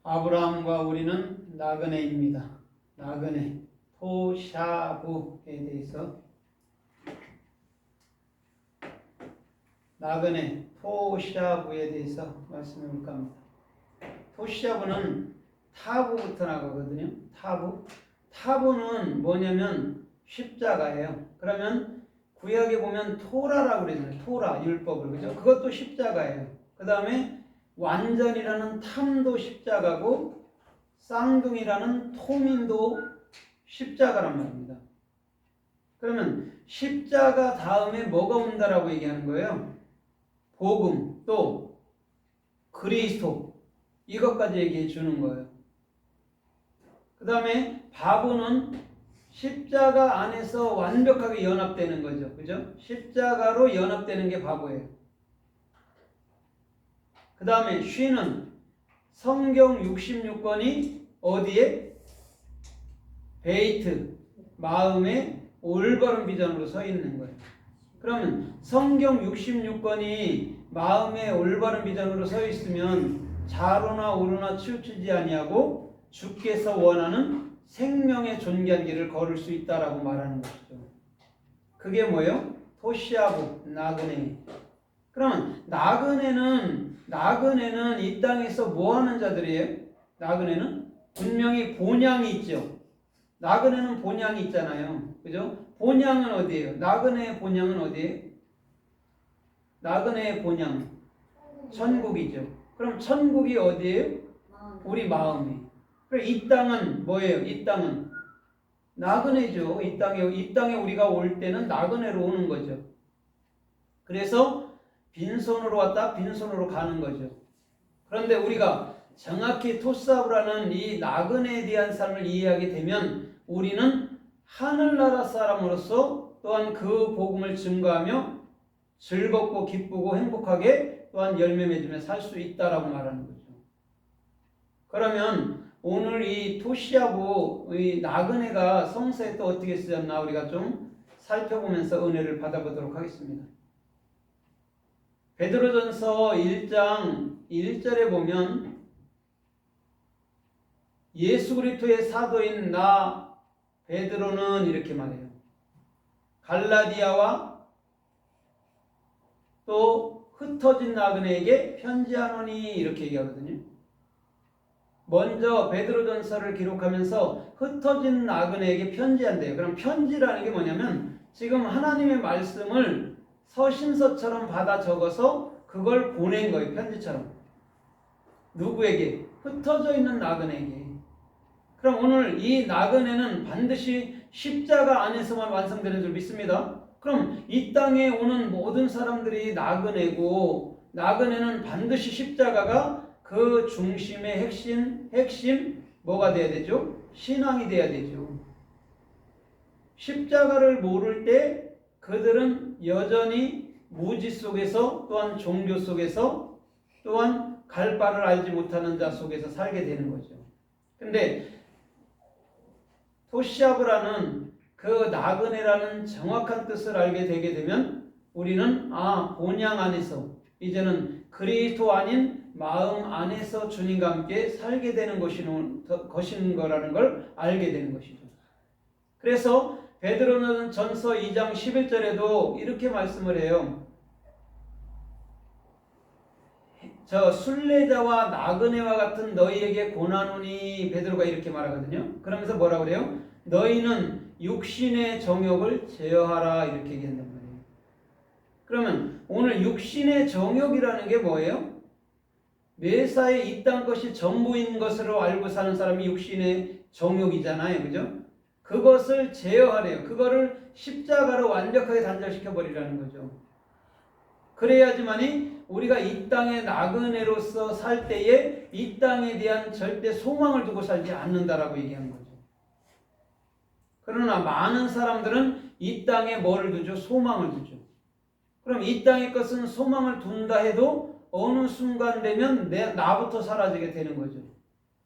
아브라함과 우리는 나그네입니다. 나그네, 토샤브에 대해서 나그네, 토샤브에 대해서 말씀해 볼까 합니다. 토샤브는 타부부터 나가거든요. 타부는 뭐냐면 십자가예요. 그러면 구약에 보면 토라라고 그러잖아요. 토라, 율법을. 그죠? 그것도 십자가예요. 그 다음에 완전이라는 탐도 십자가고 쌍둥이라는 토민도 십자가란 말입니다. 그러면 십자가 다음에 뭐가 온다라고 얘기하는 거예요? 복음, 또 그리스도, 이것까지 얘기해 주는 거예요. 그 다음에 바보는 십자가 안에서 완벽하게 연합되는 거죠. 그죠? 십자가로 연합되는 게 바보예요. 그 다음에 쉬는 성경 66권이 어디에? 베이트, 마음의 올바른 비전으로 서 있는 거예요. 그러면 성경 66권이 마음의 올바른 비전으로 서 있으면 좌로나 우로나 치우치지 아니하고 주께서 원하는 생명의 존귀한 길을 걸을 수 있다라고 말하는 것이죠. 그게 뭐예요? 토시아부, 나그네. 그러면 나그네는 이 땅에서 뭐 하는 자들이에요? 나그네는 분명히 본향이 있죠. 나그네는 본향이 있잖아요. 그죠? 본향은 어디예요? 나그네의 본향은 어디예요? 나그네의 본향 천국이죠. 그럼 천국이 어디예요? 우리 마음이. 그럼 이 땅은 뭐예요? 이 땅은 나그네죠. 이 땅에 우리가 올 때는 나그네로 오는 거죠. 그래서 빈손으로 왔다 빈손으로 가는 거죠. 그런데 우리가 정확히 토사브라는 이 나그네에 대한 삶을 이해하게 되면 우리는 하늘나라 사람으로서 또한 그 복음을 증거하며 즐겁고 기쁘고 행복하게 또한 열매 맺으며 살 수 있다라고 말하는 거죠. 그러면 오늘 이 토시아부, 이 나그네가 성서에 또 어떻게 쓰였나 우리가 좀 살펴보면서 은혜를 받아보도록 하겠습니다. 베드로전서 1장 1절에 보면 예수 그리스도의 사도인 나 베드로는 이렇게 말해요. 갈라디아와 또 흩어진 나그네에게 편지하노니 이렇게 얘기하거든요. 먼저 베드로전서를 기록하면서 흩어진 나그네에게 편지한대요. 그럼 편지라는 게 뭐냐면 지금 하나님의 말씀을 서신서처럼 받아 적어서 그걸 보낸 거예요. 편지처럼. 누구에게? 흩어져 있는 나그네에게. 그럼 오늘 이 나그네는 반드시 십자가 안에서만 완성되는 줄 믿습니다. 그럼 이 땅에 오는 모든 사람들이 나그네고 나그네는 반드시 십자가가 그 중심의 핵심 뭐가 돼야 되죠? 신앙이 돼야 되죠. 십자가를 모를 때 그들은 여전히 무지 속에서 또한 종교 속에서 또한 갈 바를 알지 못하는 자 속에서 살게 되는 거죠. 근데 토시아브라는 그 나그네라는 정확한 뜻을 알게 되게 되면 우리는 본향 안에서 이제는 그리스도 아닌 마음 안에서 주님과 함께 살게 되는 것인 거라는 걸 알게 되는 것이죠. 그래서 베드로는 전서 2장 11절에도 이렇게 말씀을 해요. 저 순례자와 나그네와 같은 너희에게 고난오니 베드로가 이렇게 말하거든요. 그러면서 뭐라고 그래요? 너희는 육신의 정욕을 제어하라 이렇게 얘기한단 말이에요. 그러면 오늘 육신의 정욕이라는 게 뭐예요? 매사에 이 땅 것이 전부인 것으로 알고 사는 사람이 육신의 정욕이잖아요. 그죠? 그것을 제어하래요. 그거를 십자가로 완벽하게 단절시켜 버리라는 거죠. 그래야지만이 우리가 이 땅의 나그네로서 살 때에 이 땅에 대한 절대 소망을 두고 살지 않는다라고 얘기하는 거죠. 그러나 많은 사람들은 이 땅에 뭐를 두죠? 소망을 두죠. 그럼 이 땅의 것은 소망을 둔다 해도 어느 순간 되면 나부터 사라지게 되는 거죠.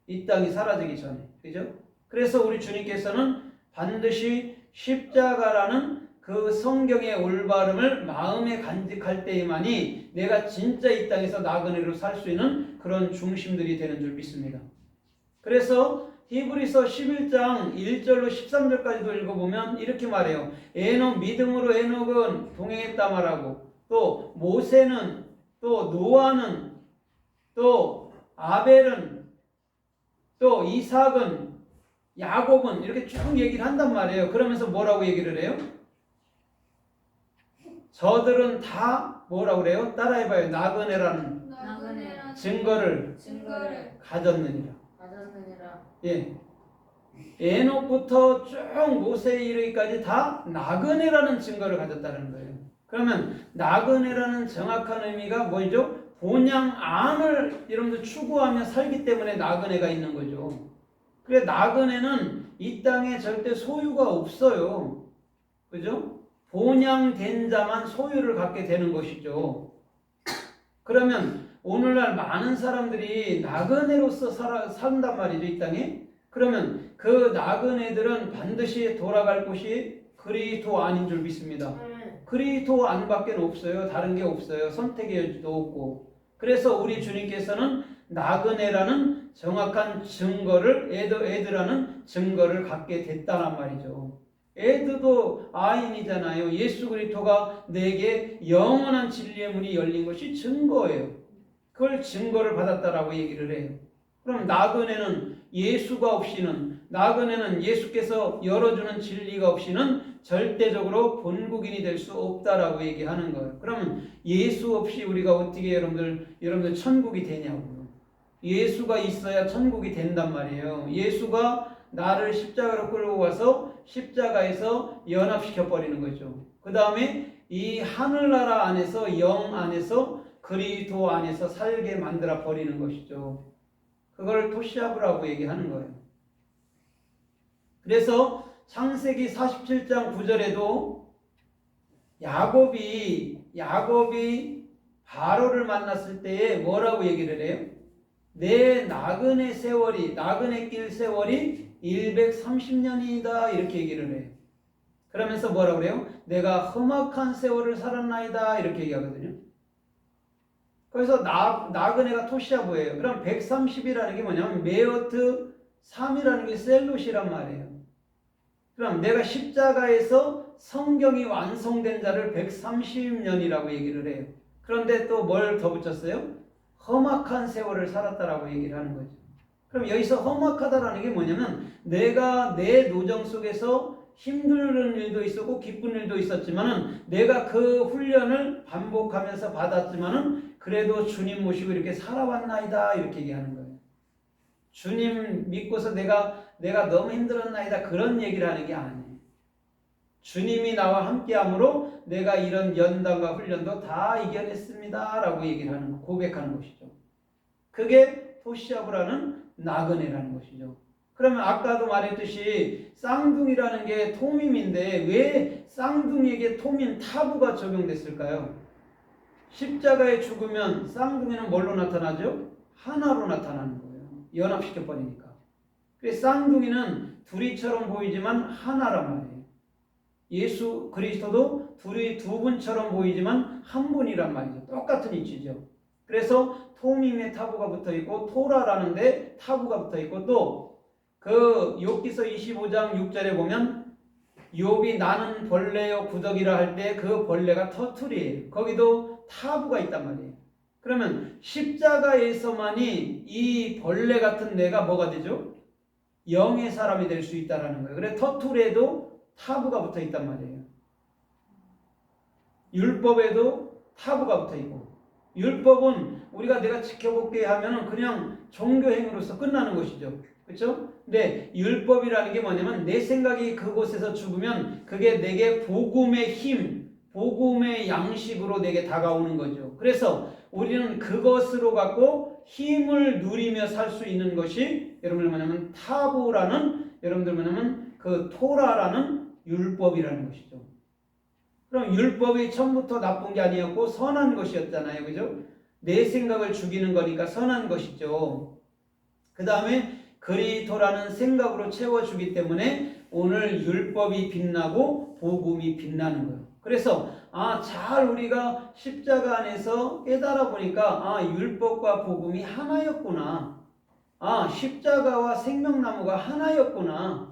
이 땅이 사라지기 전에. 그죠? 그래서 우리 주님께서는 반드시 십자가라는 그 성경의 올바름을 마음에 간직할 때에만이 내가 진짜 이 땅에서 나그네로 살 수 있는 그런 중심들이 되는 줄 믿습니다. 그래서 히브리서 11장 1절로 13절까지도 읽어보면 이렇게 말해요. 에녹 믿음으로 에녹은 동행했다 말하고, 또 모세는, 또 노아는, 또 아벨은, 또 이삭은, 야곱은 이렇게 쭉 얘기를 한단 말이에요. 그러면서 뭐라고 얘기를 해요? 저들은 다 뭐라고 그래요? 따라해봐요. 나그네라는 증거를 가졌느니라. 예. 에녹부터 쭉 모세에 이르기까지 다 나그네라는 증거를 가졌다는 거예요. 그러면 나그네라는 정확한 의미가 뭐죠? 본향 안을 여러분들 추구하며 살기 때문에 나그네가 있는 거죠. 그래 나그네는 이 땅에 절대 소유가 없어요. 그죠? 본향된 자만 소유를 갖게 되는 것이죠. 그러면 오늘날 많은 사람들이 나그네로서 산단 말이죠, 이 땅에. 그러면 그 나그네들은 반드시 돌아갈 곳이 그리스도 안인 줄 믿습니다. 그리스도 안밖에 없어요. 다른 게 없어요. 선택의 여지도 없고. 그래서 우리 주님께서는 나그네라는 정확한 증거를 에드라는 증거를 갖게 됐다란 말이죠. 에드도 아인이잖아요. 예수 그리스도가 내게 영원한 진리의 문이 열린 것이 증거예요. 그걸 증거를 받았다라고 얘기를 해요. 그럼 나그네는 예수가 없이는, 나그네는 예수께서 열어주는 진리가 없이는 절대적으로 본국인이 될 수 없다라고 얘기하는 거예요. 그러면 예수 없이 우리가 어떻게 여러분들 천국이 되냐고요. 예수가 있어야 천국이 된단 말이에요. 예수가 나를 십자가로 끌고 가서 십자가에서 연합시켜 버리는 거죠. 그 다음에 이 하늘나라 안에서 영 안에서 그리스도 안에서 살게 만들어 버리는 것이죠. 그걸 토시아브라고 얘기하는 거예요. 그래서 창세기 47장 9절에도 야곱이 바로를 만났을 때에 뭐라고 얘기를 해요? 내 나그네 길 세월이 130년이다 이렇게 얘기를 해요. 그러면서 뭐라고 그래요? 내가 험악한 세월을 살았나이다 이렇게 얘기하거든요. 그래서 나그네가 토시아브예요. 그럼 130이라는 게 뭐냐면 메어트 3이라는 게 셀롯이란 말이에요. 그럼 내가 십자가에서 성경이 완성된 자를 130년이라고 얘기를 해요. 그런데 또 뭘 더 붙였어요? 험악한 세월을 살았다라고 얘기를 하는 거죠. 그럼 여기서 험악하다라는 게 뭐냐면 내가 내 노정 속에서 힘든 일도 있었고 기쁜 일도 있었지만은 내가 그 훈련을 반복하면서 받았지만은 그래도 주님 모시고 이렇게 살아왔나이다 이렇게 얘기하는 거예요. 주님 믿고서 내가 너무 힘들었나이다 그런 얘기를 하는 게 아니에요. 주님이 나와 함께함으로 내가 이런 연단과 훈련도 다 이겨냈습니다 라고 얘기를 하는 거, 고백하는 것이죠. 그게 토시아브라는 나그네라는 것이죠. 그러면 아까도 말했듯이 쌍둥이라는 게 토밈인데 왜 쌍둥이에게 토밈 타부가 적용됐을까요? 십자가에 죽으면 쌍둥이는 뭘로 나타나죠? 하나로 나타나는 거예요. 연합시켜버리니까. 그래서 쌍둥이는 둘이처럼 보이지만 하나란 말이에요. 예수 그리스도도 둘이 두 분처럼 보이지만 한 분이란 말이죠. 똑같은 이치죠. 그래서 토밈에 타부가 붙어있고 토라라는 데 타부가 붙어있고 또 그 욥기서 25장 6절에 보면 욥이 나는 벌레여 구더기라 할 때 그 벌레가 터틀이에요. 거기도 타부가 있단 말이에요. 그러면 십자가에서만이 이 벌레 같은 내가 뭐가 되죠? 영의 사람이 될 수 있다는 거예요. 그래서 터툴에도 타부가 붙어 있단 말이에요. 율법에도 타부가 붙어 있고 율법은 우리가 내가 지켜볼게 하면은 그냥 종교행위로서 끝나는 것이죠. 그렇죠? 근데 율법이라는 게 뭐냐면 내 생각이 그곳에서 죽으면 그게 내게 복음의 힘, 복음의 양식으로 내게 다가오는 거죠. 그래서 우리는 그것으로 갖고 힘을 누리며 살 수 있는 것이 여러분들 뭐냐면 타부라는 여러분들 뭐냐면 그 토라라는 율법이라는 것이죠. 그럼 율법이 처음부터 나쁜 게 아니었고 선한 것이었잖아요. 그죠? 내 생각을 죽이는 거니까 선한 것이죠. 그 다음에 그리스도라는 생각으로 채워주기 때문에 오늘 율법이 빛나고 복음이 빛나는 거예요. 그래서 잘 우리가 십자가 안에서 깨달아 보니까 율법과 복음이 하나였구나. 아, 십자가와 생명나무가 하나였구나.